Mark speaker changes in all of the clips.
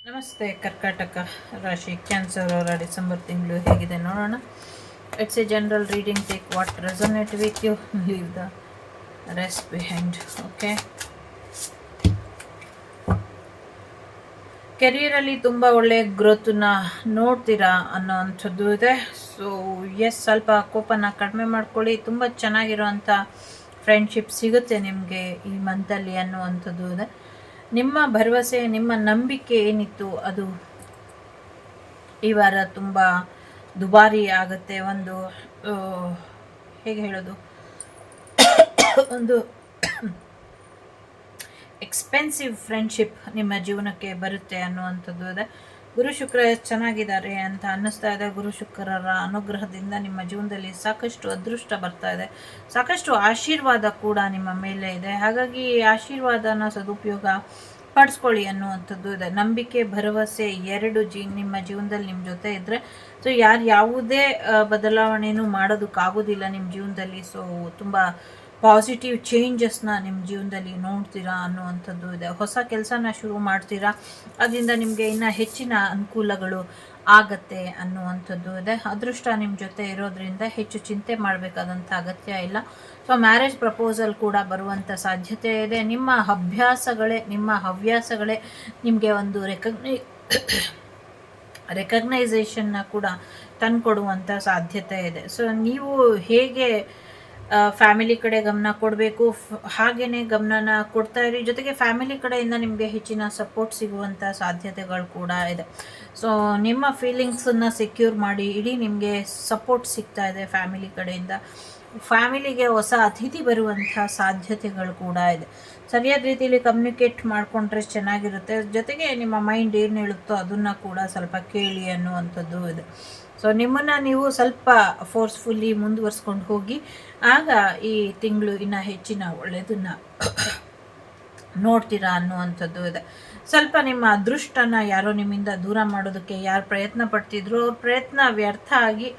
Speaker 1: ನಮಸ್ತೆ. ಕರ್ಕಾಟಕ ರಾಶಿ ಕ್ಯಾನ್ಸರ್ ಅವರ ಡಿಸೆಂಬರ್ ತಿಂಗಳು ಹೇಗಿದೆ ನೋಡೋಣ. It's a general reading. Take what resonate with you, leave the rest behind. Okay, ಕೆರಿಯರಲ್ಲಿ ತುಂಬ ಒಳ್ಳೆಯ ಗ್ರೋತನ್ನ ನೋಡ್ತೀರಾ ಅನ್ನೋವಂಥದ್ದು ಇದೆ. ಸೊ ಎಸ್, ಸ್ವಲ್ಪ ಕೋಪನ ಕಡಿಮೆ ಮಾಡ್ಕೊಳ್ಳಿ. ತುಂಬ ಚೆನ್ನಾಗಿರೋವಂಥ ಫ್ರೆಂಡ್ಶಿಪ್ ಸಿಗುತ್ತೆ ನಿಮಗೆ ಈ ಮಂತಲ್ಲಿ ಅನ್ನುವಂಥದ್ದು ಇದೆ. ನಿಮ್ಮ ಭರವಸೆ, ನಿಮ್ಮ ನಂಬಿಕೆ ಏನಿತ್ತು ಅದು ಈ ವಾರ ತುಂಬ ದುಬಾರಿ ಆಗುತ್ತೆ. ಹೇಗೆ ಹೇಳೋದು, ಒಂದು ಎಕ್ಸ್ಪೆನ್ಸಿವ್ ಫ್ರೆಂಡ್ಶಿಪ್ ನಿಮ್ಮ ಜೀವನಕ್ಕೆ ಬರುತ್ತೆ ಅನ್ನುವಂಥದ್ದು ಇದೆ. ಗುರು ಶುಕ್ರ ಚೆನ್ನಾಗಿದ್ದಾರೆ ಅಂತ ಅನ್ನಿಸ್ತಾ ಇದೆ. ಗುರು ಶುಕ್ರರ ಅನುಗ್ರಹದಿಂದ ನಿಮ್ಮ ಜೀವನದಲ್ಲಿ ಸಾಕಷ್ಟು ಅದೃಷ್ಟ ಬರ್ತಾ ಇದೆ, ಸಾಕಷ್ಟು ಆಶೀರ್ವಾದ ಕೂಡ ನಿಮ್ಮ ಮೇಲೆ ಇದೆ. ಹಾಗಾಗಿ ಈ ಆಶೀರ್ವಾದನ ಸದುಪಯೋಗ ಪಡಿಸ್ಕೊಳ್ಳಿ ಅನ್ನುವಂಥದ್ದು ಇದೆ. ನಂಬಿಕೆ, ಭರವಸೆ ಎರಡು ನಿಮ್ಮ ಜೀವನದಲ್ಲಿ ನಿಮ್ಮ ಜೊತೆ ಇದ್ದರೆ ಸೊ ಯಾವುದೇ ಬದಲಾವಣೆನೂ ಮಾಡೋದಕ್ಕಾಗೋದಿಲ್ಲ ನಿಮ್ಮ ಜೀವನದಲ್ಲಿ. ಸೊ ತುಂಬ ಪಾಸಿಟಿವ್ ಚೇಂಜಸ್ನ ನಿಮ್ಮ ಜೀವನದಲ್ಲಿ ನೋಡ್ತೀರಾ ಅನ್ನುವಂಥದ್ದು ಇದೆ. ಹೊಸ ಕೆಲಸನ ಶುರು ಮಾಡ್ತೀರಾ, ಅದರಿಂದ ನಿಮಗೆ ಇನ್ನೂ ಹೆಚ್ಚಿನ ಅನುಕೂಲಗಳು ಆಗತ್ತೆ ಅನ್ನುವಂಥದ್ದು ಇದೆ. ಅದೃಷ್ಟ ನಿಮ್ಮ ಜೊತೆ ಇರೋದ್ರಿಂದ ಹೆಚ್ಚು ಚಿಂತೆ ಮಾಡಬೇಕಾದಂಥ ಅಗತ್ಯ ಇಲ್ಲ. ಸೊ ಮ್ಯಾರೇಜ್ ಪ್ರಪೋಸಲ್ ಕೂಡ ಬರುವಂಥ ಸಾಧ್ಯತೆ ಇದೆ. ನಿಮ್ಮ ಹವ್ಯಾಸಗಳೇ ನಿಮಗೆ ಒಂದು ರೆಕಗ್ನೈಸೇಷನ್ನ ಕೂಡ ತಂದುಕೊಡುವಂಥ ಸಾಧ್ಯತೆ ಇದೆ. ಸೊ ನೀವು ಹೇಗೆ ಫ್ಯಾಮಿಲಿ ಕಡೆ ಗಮನ ಕೊಡಬೇಕು ಹಾಗೇ ಗಮನನ ಕೊಡ್ತಾ ಇರಿ. ಜೊತೆಗೆ ಫ್ಯಾಮಿಲಿ ಕಡೆಯಿಂದ ನಿಮಗೆ ಹೆಚ್ಚಿನ ಸಪೋರ್ಟ್ ಸಿಗುವಂಥ ಸಾಧ್ಯತೆಗಳು ಕೂಡ ಇದೆ. ಸೊ ನಿಮ್ಮ ಫೀಲಿಂಗ್ಸನ್ನು ಸೆಕ್ಯೂರ್ ಮಾಡಿ ಇಡೀ ನಿಮಗೆ ಸಪೋರ್ಟ್ ಸಿಗ್ತಾ ಇದೆ ಫ್ಯಾಮಿಲಿ ಕಡೆಯಿಂದ. ಫ್ಯಾಮಿಲಿಗೆ ಹೊಸ ಅತಿಥಿ ಬರುವಂಥ ಸಾಧ್ಯತೆಗಳು ಕೂಡ ಇದೆ. ಸರಿಯಾದ ರೀತಿಯಲ್ಲಿ ಕಮ್ಯುನಿಕೇಟ್ ಮಾಡಿಕೊಂಡ್ರೆ ಚೆನ್ನಾಗಿರುತ್ತೆ. ಜೊತೆಗೆ ನಿಮ್ಮ ಮೈಂಡ್ ಏನು ಹೇಳುತ್ತೋ ಅದನ್ನು ಕೂಡ ಸ್ವಲ್ಪ ಕೇಳಿ ಅನ್ನುವಂಥದ್ದು ಇದೆ. ಸೊ ನಿಮ್ಮನ್ನು ನೀವು ಸ್ವಲ್ಪ ಫೋರ್ಸ್ಫುಲ್ಲಿ ಮುಂದುವರ್ಸ್ಕೊಂಡು ಹೋಗಿ, ಆಗ ಈ ತಿಂಗಳು ಇನ್ನೂ ಹೆಚ್ಚಿನ ಒಳ್ಳೆಯದನ್ನು ನೋಡ್ತೀರಾ ಅನ್ನುವಂಥದ್ದು ಇದೆ. ಸ್ವಲ್ಪ ನಿಮ್ಮ ಅದೃಷ್ಟನ ಯಾರೋ ನಿಮ್ಮಿಂದ ದೂರ ಮಾಡೋದಕ್ಕೆ ಯಾರು ಪ್ರಯತ್ನ ಪಡ್ತಿದ್ರು, ಅವ್ರ ಪ್ರಯತ್ನ ವ್ಯರ್ಥ ಆಗಿ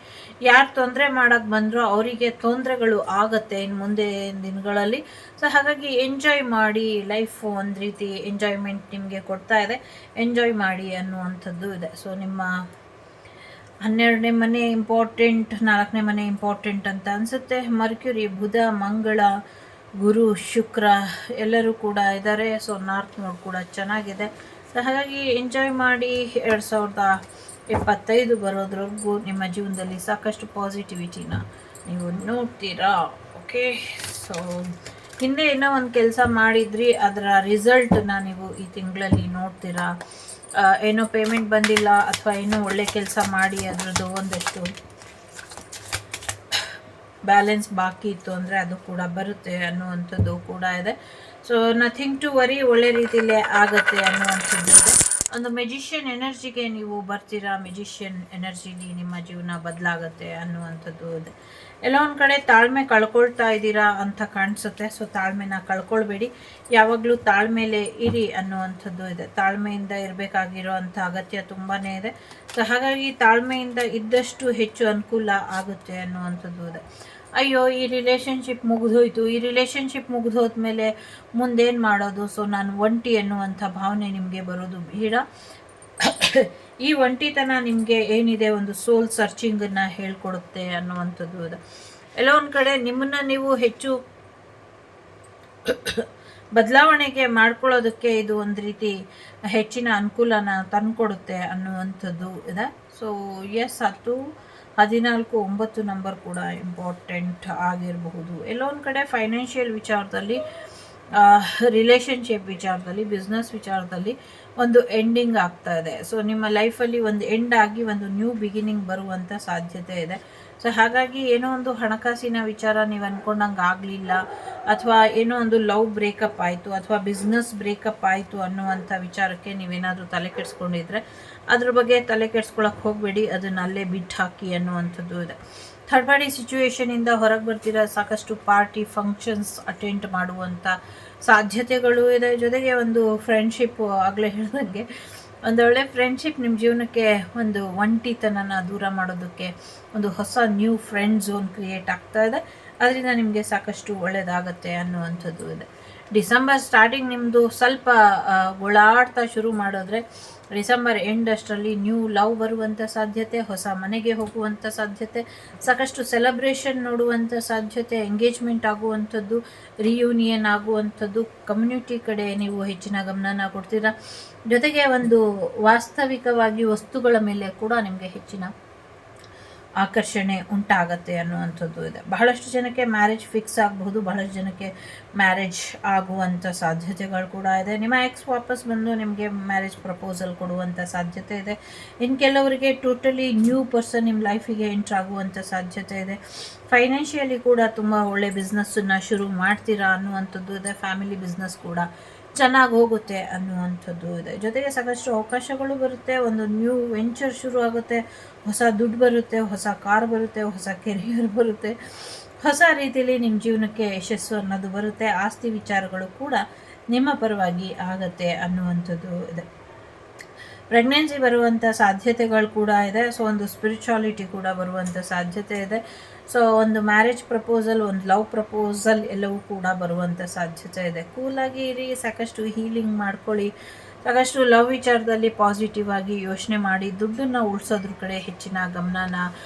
Speaker 1: ಯಾರು ತೊಂದರೆ ಮಾಡೋಕ್ಕೆ ಬಂದರೋ ಅವರಿಗೆ ತೊಂದರೆಗಳು ಆಗತ್ತೆ ಇನ್ನು ಮುಂದೆ ದಿನಗಳಲ್ಲಿ. ಸೊ ಹಾಗಾಗಿ ಎಂಜಾಯ್ ಮಾಡಿ, ಲೈಫ್ ಒಂದು ರೀತಿ ಎಂಜಾಯ್ಮೆಂಟ್ ನಿಮಗೆ ಕೊಡ್ತಾ ಇದೆ, ಎಂಜಾಯ್ ಮಾಡಿ ಅನ್ನುವಂಥದ್ದು ಇದೆ. ಸೊ ನಿಮ್ಮ 12ನೇ ಮನೆ ಇಂಪಾರ್ಟೆಂಟ್, 4ನೇ ಮನೆ ಇಂಪಾರ್ಟೆಂಟ್ ಅಂತ ಅನಿಸುತ್ತೆ. ಮರ್ಕ್ಯುರಿ, ಬುಧ, ಮಂಗಳ, ಗುರು, ಶುಕ್ರ ಎಲ್ಲರೂ ಕೂಡ ಇದ್ದಾರೆ. ಸೊ ನಾರ್ತ್ ನೋಡ್ ಕೂಡ ಚೆನ್ನಾಗಿದೆ. ಸೊ ಹಾಗಾಗಿ ಎಂಜಾಯ್ ಮಾಡಿ. 2025 ಬರೋದ್ರವರೆಗೂ ನಿಮ್ಮ ಜೀವನದಲ್ಲಿ ಸಾಕಷ್ಟು ಪಾಸಿಟಿವಿಟಿನ ನೀವು ನೋಡ್ತೀರಾ. ಓಕೆ, ಸೊ ಹಿಂದೆ ಏನೋ ಒಂದು ಕೆಲಸ ಮಾಡಿದ್ರಿ, ಅದರ ರಿಸಲ್ಟನ್ನ ನೀವು ಈ ತಿಂಗಳಲ್ಲಿ ನೋಡ್ತೀರಾ. ಏನೋ ಪೇಮೆಂಟ್ ಬಂದಿಲ್ಲ ಅಥವಾ ಏನೋ ಒಳ್ಳೆ ಕೆಲಸ ಮಾಡಿ ಅದರದ್ದು ಒಂದಷ್ಟು ಬ್ಯಾಲೆನ್ಸ್ ಬಾಕಿ ಇತ್ತು ಅಂದರೆ ಅದು ಕೂಡ ಬರುತ್ತೆ ಅನ್ನುವಂಥದ್ದು ಕೂಡ ಇದೆ. ಸೊ ನಥಿಂಗ್ ಟು ವರಿ, ಒಳ್ಳೆ ರೀತಿಯಲ್ಲೇ ಆಗುತ್ತೆ ಅನ್ನುವಂಥದ್ದು ಇದೆ. ಒಂದು ಮೆಜಿಷಿಯನ್ ಎನರ್ಜಿಗೆ ನೀವು ಬರ್ತೀರಾ, ಮೆಜಿಷಿಯನ್ ಎನರ್ಜಿಲಿ ನಿಮ್ಮ ಜೀವನ ಬದಲಾಗುತ್ತೆ ಅನ್ನುವಂಥದ್ದು ಇದೆ. ಎಲ್ಲೋ ಒಂದು ಕಡೆ ತಾಳ್ಮೆ ಕಳ್ಕೊಳ್ತಾ ಇದ್ದೀರಾ ಅಂತ ಕಾಣಿಸುತ್ತೆ. ಸೊ ತಾಳ್ಮೆನ ಕಳ್ಕೊಳ್ಬೇಡಿ, ಯಾವಾಗಲೂ ತಾಳ್ಮೇಲೆ ಇರಿ ಅನ್ನುವಂಥದ್ದು ಇದೆ. ತಾಳ್ಮೆಯಿಂದ ಇರಬೇಕಾಗಿರೋ ಅಂಥ ಅಗತ್ಯ ತುಂಬಾ ಇದೆ. ಸೊ ಹಾಗಾಗಿ ತಾಳ್ಮೆಯಿಂದ ಇದ್ದಷ್ಟು ಹೆಚ್ಚು ಅನುಕೂಲ ಆಗುತ್ತೆ ಅನ್ನುವಂಥದ್ದು ಇದೆ. ಅಯ್ಯೋ ಈ ರಿಲೇಷನ್ಶಿಪ್ ಮುಗಿದೋಯ್ತು, ಈ ರಿಲೇಷನ್ಶಿಪ್ ಮುಗಿದೋದ್ಮೇಲೆ ಮುಂದೇನು ಮಾಡೋದು, ಸೊ ನಾನು ಒಂಟಿ ಅನ್ನುವಂಥ ಭಾವನೆ ನಿಮಗೆ ಬರೋದು ಬೇಡ. ಈ ಒಂಟಿತನ ನಿಮಗೆ ಏನಿದೆ ಒಂದು ಸೋಲ್ ಸರ್ಚಿಂಗನ್ನು ಹೇಳ್ಕೊಡುತ್ತೆ ಅನ್ನುವಂಥದ್ದು ಇದೆ. ಎಲ್ಲೋ ಒಂದು ಕಡೆ ನಿಮ್ಮನ್ನು ನೀವು ಹೆಚ್ಚು ಬದಲಾವಣೆಗೆ ಮಾಡ್ಕೊಳ್ಳೋದಕ್ಕೆ ಇದು ಒಂದು ರೀತಿ ಹೆಚ್ಚಿನ ಅನುಕೂಲನ ತಂದುಕೊಡುತ್ತೆ ಅನ್ನುವಂಥದ್ದು ಇದೆ. ಸೊ ಎಸ್, 10, 14, 9 ನಂಬರ್ ಕೂಡ ಇಂಪಾರ್ಟೆಂಟ್ ಆಗಿರಬಹುದು. ಎಲ್ಲೋ ಒಂದು ಕಡೆ ಫೈನಾನ್ಷಿಯಲ್ ವಿಚಾರದಲ್ಲಿ, ರಿಲೇಷನ್ಶಿಪ್ ವಿಚಾರದಲ್ಲಿ, ಬಿಸ್ನೆಸ್ ವಿಚಾರದಲ್ಲಿ ಒಂದು ಎಂಡಿಂಗ್ ಆಗ್ತಾ ಇದೆ. ಸೊ ನಿಮ್ಮ ಲೈಫಲ್ಲಿ ಒಂದು ಎಂಡ್ ಆಗಿ ಒಂದು ನ್ಯೂ ಬಿಗಿನಿಂಗ್ ಬರುವಂಥ ಸಾಧ್ಯತೆ ಇದೆ. ಸೊ ಹಾಗಾಗಿ ಏನೋ ಒಂದು ಹಣಕಾಸಿನ ವಿಚಾರ ನೀವು ಅಂದ್ಕೊಂಡಂಗೆ ಆಗಲಿಲ್ಲ, ಅಥವಾ ಏನೋ ಒಂದು ಲವ್ ಬ್ರೇಕಪ್ ಆಯಿತು, ಅಥವಾ ಬಿಸ್ನೆಸ್ ಬ್ರೇಕಪ್ ಆಯಿತು ಅನ್ನುವಂಥ ವಿಚಾರಕ್ಕೆ ನೀವೇನಾದರೂ ತಲೆ ಕೆಡಿಸ್ಕೊಂಡಿದ್ರೆ ಅದ್ರ ಬಗ್ಗೆ ತಲೆ ಕೆಡಿಸ್ಕೊಳಕ್ಕೆ ಹೋಗಬೇಡಿ, ಅದನ್ನು ಅಲ್ಲೇ ಬಿಟ್ಟು ಹಾಕಿ ಅನ್ನುವಂಥದ್ದು ಇದೆ. ಥರ್ಡ್ ಪಾರ್ಟಿ ಸಿಚುವೇಷನಿಂದ ಹೊರಗೆ ಬರ್ತೀರಾ. ಸಾಕಷ್ಟು ಪಾರ್ಟಿ ಫಂಕ್ಷನ್ಸ್ ಅಟೆಂಡ್ ಮಾಡುವಂಥ ಸಾಧ್ಯತೆಗಳು ಇದೆ. ಜೊತೆಗೆ ಒಂದು ಫ್ರೆಂಡ್ಶಿಪ್ಪು, ಆಗಲೇ ಹೇಳಿದಂಗೆ ಒಂದೊಳ್ಳೆ ಫ್ರೆಂಡ್ಶಿಪ್ ನಿಮ್ಮ ಜೀವನಕ್ಕೆ ಒಂದು ಒಂಟಿತನನ ದೂರ ಮಾಡೋದಕ್ಕೆ ಒಂದು ಹೊಸ ನ್ಯೂ ಫ್ರೆಂಡ್ ಝೋನ್ ಕ್ರಿಯೇಟ್ ಆಗ್ತಾ ಇದೆ. ಅದರಿಂದ ನಿಮಗೆ ಸಾಕಷ್ಟು ಒಳ್ಳೆಯದಾಗತ್ತೆ ಅನ್ನುವಂಥದ್ದು ಇದೆ. ಡಿಸೆಂಬರ್ ಸ್ಟಾರ್ಟಿಂಗ್ ನಿಮ್ಮದು ಸ್ವಲ್ಪ ಓಡಾಡ್ತಾ ಶುರು ಮಾಡಿದ್ರೆ ಡಿಸೆಂಬರ್ ಎಂಡ್ ಅಷ್ಟರಲ್ಲಿ ನ್ಯೂ ಲವ್ ಬರುವಂಥ ಸಾಧ್ಯತೆ, ಹೊಸ ಮನೆಗೆ ಹೋಗುವಂಥ ಸಾಧ್ಯತೆ, ಸಾಕಷ್ಟು ಸೆಲೆಬ್ರೇಷನ್ ನೋಡುವಂಥ ಸಾಧ್ಯತೆ, ಎಂಗೇಜ್ಮೆಂಟ್ ಆಗುವಂಥದ್ದು, ರಿಯೂನಿಯನ್ ಆಗುವಂಥದ್ದು, ಕಮ್ಯುನಿಟಿ ಕಡೆ ನೀವು ಹೆಚ್ಚಿನ ಗಮನನ ಕೊಡ್ತೀರಾ. ಜೊತೆಗೆ ಒಂದು ವಾಸ್ತವಿಕವಾಗಿ ವಸ್ತುಗಳ ಮೇಲೆ ಕೂಡ ನಿಮಗೆ ಹೆಚ್ಚಿನ ಆಕರ್ಷಣೆ ಉಂಟಾಗತ್ತೆ ಅನ್ನುವಂಥದ್ದು ಇದೆ. ಬಹಳಷ್ಟು ಜನಕ್ಕೆ ಮ್ಯಾರೇಜ್ ಫಿಕ್ಸ್ ಆಗಬಹುದು, ಬಹಳಷ್ಟು ಜನಕ್ಕೆ ಮ್ಯಾರೇಜ್ ಆಗುವಂಥ ಸಾಧ್ಯತೆಗಳು ಕೂಡ ಇದೆ. ನಿಮ್ಮ ಎಕ್ಸ್ ವಾಪಸ್ ಬಂದು ನಿಮಗೆ ಮ್ಯಾರೇಜ್ ಪ್ರಪೋಸಲ್ ಕೊಡುವಂಥ ಸಾಧ್ಯತೆ ಇದೆ. ಇನ್ನು ಕೆಲವರಿಗೆ ಟೋಟಲಿ ನ್ಯೂ ಪರ್ಸನ್ ನಿಮ್ಮ ಲೈಫಿಗೆ ಎಂಟ್ರ್ ಆಗುವಂಥ ಸಾಧ್ಯತೆ ಇದೆ. ಫೈನಾನ್ಷಿಯಲಿ ಕೂಡ ತುಂಬ ಒಳ್ಳೆ ಬಿಸ್ನೆಸ್ಸನ್ನು ಶುರು ಮಾಡ್ತೀರಾ ಅನ್ನುವಂಥದ್ದು ಇದೆ. ಫ್ಯಾಮಿಲಿ ಬಿಸ್ನೆಸ್ ಕೂಡ ಚೆನ್ನಾಗಿ ಹೋಗುತ್ತೆ ಅನ್ನುವಂಥದ್ದು ಇದೆ. ಜೊತೆಗೆ ಸಾಕಷ್ಟು ಅವಕಾಶಗಳು ಬರುತ್ತೆ, ಒಂದು ನ್ಯೂ ವೆಂಚರ್ ಶುರು ಆಗುತ್ತೆ, ಹೊಸ ದುಡ್ಡು ಬರುತ್ತೆ, ಹೊಸ ಕಾರ್ ಬರುತ್ತೆ, ಹೊಸ ಕೆರಿಯರ್ ಬರುತ್ತೆ, ಹೊಸ ರೀತಿಯಲ್ಲಿ ನಿಮ್ಮ ಜೀವನಕ್ಕೆ ಯಶಸ್ಸು ಅನ್ನೋದು ಬರುತ್ತೆ. ಆಸ್ತಿ ವಿಚಾರಗಳು ಕೂಡ ನಿಮ್ಮ ಪರವಾಗಿ ಆಗತ್ತೆ ಅನ್ನುವಂಥದ್ದು ಇದೆ. ಪ್ರೆಗ್ನೆನ್ಸಿ ಬರುವಂಥ ಸಾಧ್ಯತೆಗಳು ಕೂಡ ಇದೆ. ಸೊ ಒಂದು ಸ್ಪಿರಿಚುವಾಲಿಟಿ ಕೂಡ ಬರುವಂಥ ಸಾಧ್ಯತೆ ಇದೆ. ಸೊ ಒಂದು ಮ್ಯಾರೇಜ್ ಪ್ರಪೋಸಲ್, ಒಂದು ಲವ್ ಪ್ರಪೋಸಲ್ ಎಲ್ಲವೂ ಕೂಡ ಬರುವಂಥ ಸಾಧ್ಯತೆ ಇದೆ. ಕೂಲಾಗಿ ಇರಿ, ಸಾಕಷ್ಟು ಹೀಲಿಂಗ್ ಮಾಡ್ಕೊಳ್ಳಿ, ಸಾಕಷ್ಟು ಲವ್ ವಿಚಾರದಲ್ಲಿ ಪಾಸಿಟಿವ್ ಆಗಿ ಯೋಚನೆ ಮಾಡಿ ದುಡ್ಡನ್ನು ಉಳಿಸೋದ್ರ ಕಡೆ ಹೆಚ್ಚಿನ ಗಮನನ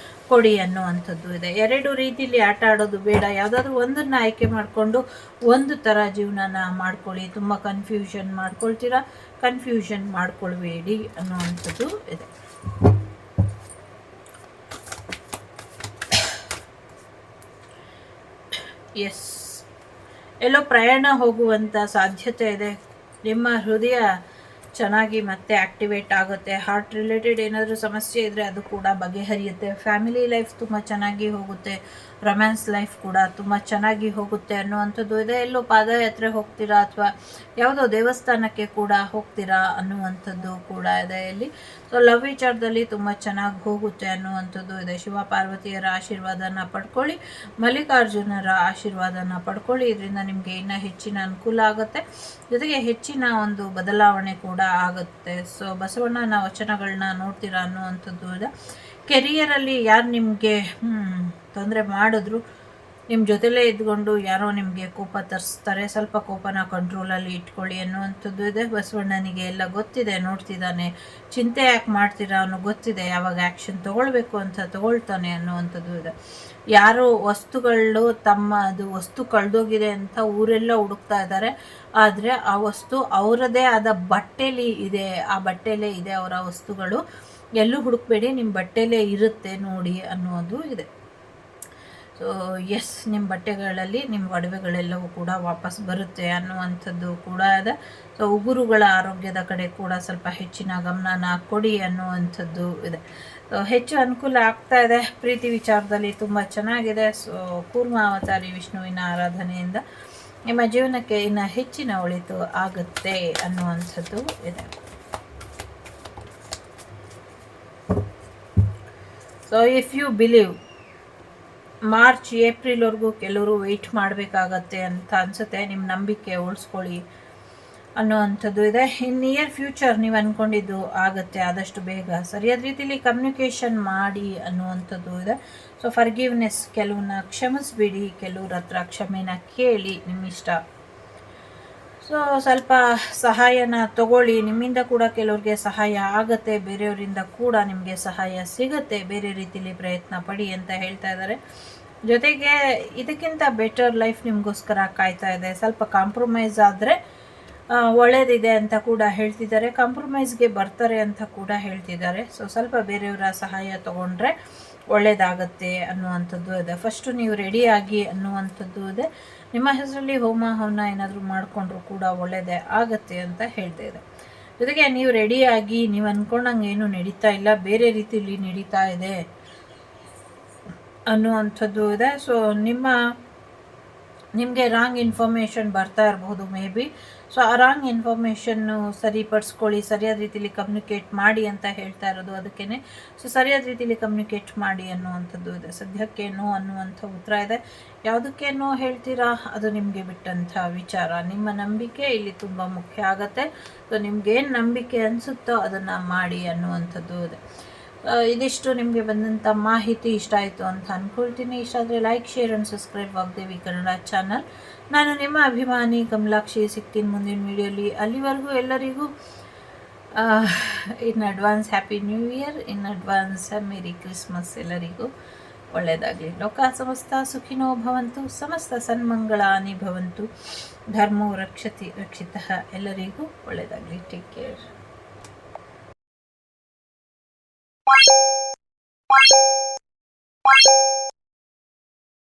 Speaker 1: ಕೊಡಿ ಅನ್ನುವಂಥದ್ದು ಇದೆ. ಎರಡು ರೀತಿಯಲ್ಲಿ ಆಟ ಆಡೋದು ಬೇಡ, ಯಾವುದಾದ್ರೂ ಒಂದನ್ನು ಆಯ್ಕೆ ಮಾಡಿಕೊಂಡು ಒಂದು ಥರ ಜೀವನನ ಮಾಡ್ಕೊಳ್ಳಿ. ತುಂಬ ಕನ್ಫ್ಯೂಷನ್ ಮಾಡ್ಕೊಳ್ತೀರಾ, ಕನ್ಫ್ಯೂಷನ್ ಮಾಡ್ಕೊಳ್ಬೇಡಿ ಅನ್ನುವಂಥದ್ದು ಇದೆ. ಎಸ್, ಎಲ್ಲೋ ಪ್ರಯಾಣ ಹೋಗುವಂಥ ಸಾಧ್ಯತೆ ಇದೆ. ನಿಮ್ಮ ಹೃದಯ ಚೆನ್ನಾಗಿ ಮತ್ತೆ ಆ್ಯಕ್ಟಿವೇಟ್ ಆಗುತ್ತೆ. ಹಾರ್ಟ್ ರಿಲೇಟೆಡ್ ಏನಾದರೂ ಸಮಸ್ಯೆ ಇದ್ದರೆ ಅದು ಕೂಡ ಬಗೆಹರಿಯುತ್ತೆ. ಫ್ಯಾಮಿಲಿ ಲೈಫ್ ತುಂಬ ಚೆನ್ನಾಗಿ ಹೋಗುತ್ತೆ. ರೊಮ್ಯಾನ್ಸ್ ಲೈಫ್ ಕೂಡ ತುಂಬ ಚೆನ್ನಾಗಿ ಹೋಗುತ್ತೆ ಅನ್ನುವಂಥದ್ದು ಇದೆ. ಎಲ್ಲೋ ಪಾದಯಾತ್ರೆ ಹೋಗ್ತೀರಾ ಅಥವಾ ಯಾವುದೋ ದೇವಸ್ಥಾನಕ್ಕೆ ಕೂಡ ಹೋಗ್ತೀರಾ ಅನ್ನುವಂಥದ್ದು ಕೂಡ ಇದೆ ಇಲ್ಲಿ. ಸೊ ಲವ್ ವಿಚಾರದಲ್ಲಿ ತುಂಬ ಚೆನ್ನಾಗಿ ಹೋಗುತ್ತೆ ಅನ್ನುವಂಥದ್ದು ಇದೆ. ಶಿವ ಪಾರ್ವತಿಯರ ಆಶೀರ್ವಾದನ ಪಡ್ಕೊಳ್ಳಿ, ಮಲ್ಲಿಕಾರ್ಜುನರ ಆಶೀರ್ವಾದನ ಪಡ್ಕೊಳ್ಳಿ. ಇದರಿಂದ ನಿಮಗೆ ಇನ್ನೂ ಹೆಚ್ಚಿನ ಅನುಕೂಲ ಆಗುತ್ತೆ, ಜೊತೆಗೆ ಹೆಚ್ಚಿನ ಒಂದು ಬದಲಾವಣೆ ಕೂಡ ಆಗುತ್ತೆ. ಸೊ ಬಸವಣ್ಣನ ವಚನಗಳನ್ನ ನೋಡ್ತೀರಾ ಅನ್ನುವಂಥದ್ದು ಇದೆ. ಕೆರಿಯರಲ್ಲಿ ಯಾರು ನಿಮಗೆ ತೊಂದರೆ ಮಾಡಿದ್ರು, ನಿಮ್ಮ ಜೊತೆಲೇ ಇದ್ಕೊಂಡು ಯಾರೋ ನಿಮಗೆ ಕೋಪ ತರಿಸ್ತಾರೆ, ಸ್ವಲ್ಪ ಕೋಪನ ಕಂಟ್ರೋಲಲ್ಲಿ ಇಟ್ಕೊಳ್ಳಿ ಅನ್ನುವಂಥದ್ದು ಇದೆ. ಬಸವಣ್ಣನಿಗೆ ಎಲ್ಲ ಗೊತ್ತಿದೆ, ನೋಡ್ತಿದ್ದಾನೆ, ಚಿಂತೆ ಯಾಕೆ ಮಾಡ್ತೀರಾ ಅನ್ನೋ ಗೊತ್ತಿದೆ, ಯಾವಾಗ ಆ್ಯಕ್ಷನ್ ತೊಗೊಳ್ಬೇಕು ಅಂತ ತೊಗೊಳ್ತಾನೆ ಅನ್ನುವಂಥದ್ದು ಇದೆ. ಯಾರೋ ವಸ್ತುಗಳು ಅದು ವಸ್ತು ಕಳೆದೋಗಿದೆ ಅಂತ ಊರೆಲ್ಲ ಹುಡುಕ್ತಾ ಇದ್ದಾರೆ, ಆದರೆ ಆ ವಸ್ತು ಅವರದೇ ಆದ ಬಟ್ಟೆಲಿ ಇದೆ, ಆ ಬಟ್ಟೆಲೇ ಇದೆ ಅವರ ವಸ್ತುಗಳು. ಎಲ್ಲೂ ಹುಡುಕಬೇಡಿ, ನಿಮ್ಮ ಬಟ್ಟೆಲೇ ಇರುತ್ತೆ ನೋಡಿ ಅನ್ನೋದು ಇದೆ. ಸೊ ಎಸ್, ನಿಮ್ಮ ಬಟ್ಟೆಗಳಲ್ಲಿ ನಿಮ್ಮ ಒಡವೆಗಳೆಲ್ಲವೂ ಕೂಡ ವಾಪಸ್ ಬರುತ್ತೆ ಅನ್ನುವಂಥದ್ದು ಕೂಡ ಇದೆ. ಸೊ ಉಗುರುಗಳ ಆರೋಗ್ಯದ ಕಡೆ ಕೂಡ ಸ್ವಲ್ಪ ಹೆಚ್ಚಿನ ಗಮನನ ಕೊಡಿ ಅನ್ನುವಂಥದ್ದು ಇದೆ. ಸೊ ಹೆಚ್ಚು ಅನುಕೂಲ ಆಗ್ತಾ ಇದೆ. ಪ್ರೀತಿ ವಿಚಾರದಲ್ಲಿ ತುಂಬ ಚೆನ್ನಾಗಿದೆ. ಸೊ ಕೂರ್ಮಾವತಾರಿ ವಿಷ್ಣುವಿನ ಆರಾಧನೆಯಿಂದ ನಿಮ್ಮ ಜೀವನಕ್ಕೆ ಇನ್ನು ಹೆಚ್ಚಿನ ಒಳಿತು ಆಗುತ್ತೆ ಅನ್ನುವಂಥದ್ದು ಇದೆ. So if you believe, March ಏಪ್ರಿಲ್ವರೆಗೂ ಕೆಲವರು ವೆಯ್ಟ್ ಮಾಡಬೇಕಾಗತ್ತೆ ಅಂತ ಅನಿಸುತ್ತೆ. ನಿಮ್ಮ ನಂಬಿಕೆ ಉಳಿಸ್ಕೊಳ್ಳಿ ಅನ್ನುವಂಥದ್ದು ಇದೆ. ಇನ್ ನಿಯರ್ ಫ್ಯೂಚರ್ ನೀವು ಅಂದ್ಕೊಂಡಿದ್ದು ಆಗುತ್ತೆ ಆದಷ್ಟು ಬೇಗ. ಸರಿಯಾದ ರೀತಿಯಲ್ಲಿ ಕಮ್ಯುನಿಕೇಷನ್ ಮಾಡಿ ಅನ್ನುವಂಥದ್ದು ಇದೆ. ಸೊ ಫರ್ಗಿವ್ನೆಸ್, ಕೆಲವನ್ನ ಕ್ಷಮಿಸ್ಬಿಡಿ, ಕೆಲವ್ರ ಹತ್ರ ಕ್ಷಮೆನ ಕೇಳಿ, ನಿಮ್ಮಿಷ್ಟ. ಸೊ ಸ್ವಲ್ಪ ಸಹಾಯನ ತಗೊಳ್ಳಿ, ನಿಮ್ಮಿಂದ ಕೂಡ ಕೆಲವ್ರಿಗೆ ಸಹಾಯ ಆಗುತ್ತೆ, ಬೇರೆಯವರಿಂದ ಕೂಡ ನಿಮಗೆ ಸಹಾಯ ಸಿಗುತ್ತೆ. ಬೇರೆ ರೀತಿಯಲ್ಲಿ ಪ್ರಯತ್ನ ಪಡಿ ಅಂತ ಹೇಳ್ತಾ ಇದ್ದಾರೆ. ಜೊತೆಗೆ ಇದಕ್ಕಿಂತ ಬೆಟರ್ ಲೈಫ್ ನಿಮಗೋಸ್ಕರ ಕಾಯ್ತಾ ಇದೆ. ಸ್ವಲ್ಪ ಕಾಂಪ್ರಮೈಸ್ ಆದರೆ ಒಳ್ಳೆಯದಿದೆ ಅಂತ ಕೂಡ ಹೇಳ್ತಿದ್ದಾರೆ. ಕಾಂಪ್ರಮೈಸ್ಗೆ ಬರ್ತಾರೆ ಅಂತ ಕೂಡ ಹೇಳ್ತಿದ್ದಾರೆ. ಸೊ ಸ್ವಲ್ಪ ಬೇರೆಯವರ ಸಹಾಯ ತಗೊಂಡ್ರೆ ಒಳ್ಳೆಯದಾಗತ್ತೆ ಅನ್ನುವಂಥದ್ದು ಇದೆ. ಫಸ್ಟು ನೀವು ರೆಡಿಯಾಗಿ ಅನ್ನುವಂಥದ್ದು ಇದೆ. ನಿಮ್ಮ ಹೆಸರಲ್ಲಿ ಹೋಮ ಹವನ ಏನಾದರೂ ಮಾಡಿಕೊಂಡ್ರೂ ಕೂಡ ಒಳ್ಳೆಯದೇ ಆಗತ್ತೆ ಅಂತ ಹೇಳ್ತಾ ಇದೆ. ಜೊತೆಗೆ ನೀವು ರೆಡಿಯಾಗಿ, ನೀವು ಅಂದ್ಕೊಂಡಂಗೆ ಏನೂ ನಡೀತಾ ಇಲ್ಲ, ಬೇರೆ ರೀತಿಯಲ್ಲಿ ನಡೀತಾ ಇದೆ ಅನ್ನುವಂಥದ್ದು ಇದೆ. ಸೊ ನಿಮಗೆ ರಾಂಗ್ ಇನ್ಫಾರ್ಮೇಷನ್ ಬರ್ತಾ ಇರಬಹುದು ಮೇ ಬಿ. ಸೊ ಆ ರಾಂಗ್ ಇನ್ಫಾರ್ಮೇಷನ್ನು ಸರಿಪಡಿಸ್ಕೊಳ್ಳಿ, ಸರಿಯಾದ ರೀತಿಯಲ್ಲಿ ಕಮ್ಯುನಿಕೇಟ್ ಮಾಡಿ ಅಂತ ಹೇಳ್ತಾ ಇರೋದು ಅದಕ್ಕೇ. ಸೊ ಸರಿಯಾದ ರೀತಿಯಲ್ಲಿ ಕಮ್ಯುನಿಕೇಟ್ ಮಾಡಿ ಅನ್ನುವಂಥದ್ದು ಇದೆ. ಸದ್ಯಕ್ಕೆ ನೋ ಅನ್ನುವಂಥ ಉತ್ತರ ಇದೆ. ಯಾವುದಕ್ಕೆ ನೋ ಹೇಳ್ತೀರಾ ಅದು ನಿಮಗೆ ಬಿಟ್ಟಂಥ ವಿಚಾರ. ನಿಮ್ಮ ನಂಬಿಕೆ ಇಲ್ಲಿ ತುಂಬ ಮುಖ್ಯ ಆಗುತ್ತೆ. ಸೊ ನಿಮ್ಗೇನು ನಂಬಿಕೆ ಅನಿಸುತ್ತೋ ಅದನ್ನು ಮಾಡಿ ಅನ್ನುವಂಥದ್ದು ಇದೆ. ಇದಿಷ್ಟು ನಿಮಗೆ ಬಂದಂಥ ಮಾಹಿತಿ ಇಷ್ಟ ಆಯಿತು ಅಂತ ಅಂದ್ಕೊಳ್ತೀನಿ. ಇಷ್ಟ ಆದರೆ like, share and subscribe Vagdevi Kannada channel. ನಾನು ನಿಮ್ಮ ಅಭಿಮಾನಿ ಕಮಲಾಕ್ಷಿ. ಸಿಗ್ತೀನಿ ಮುಂದಿನ ವಿಡಿಯೋಲಿ. ಅಲ್ಲಿವರೆಗೂ ಎಲ್ಲರಿಗೂ in advance happy new year, in advance merry Christmas. ಎಲ್ಲರಿಗೂ ಒಳ್ಳೆಯದಾಗಲಿ. ಲೋಕ ಸಮಸ್ತ ಸುಖಿನೋ ಭವಂತು, ಸಮಸ್ತ ಸನ್ಮಂಗಳಾನಿ ಭವಂತು, ಧರ್ಮೋ ರಕ್ಷಿತಃ. ಎಲ್ಲರಿಗೂ ಒಳ್ಳೆಯದಾಗಲಿ. Take care.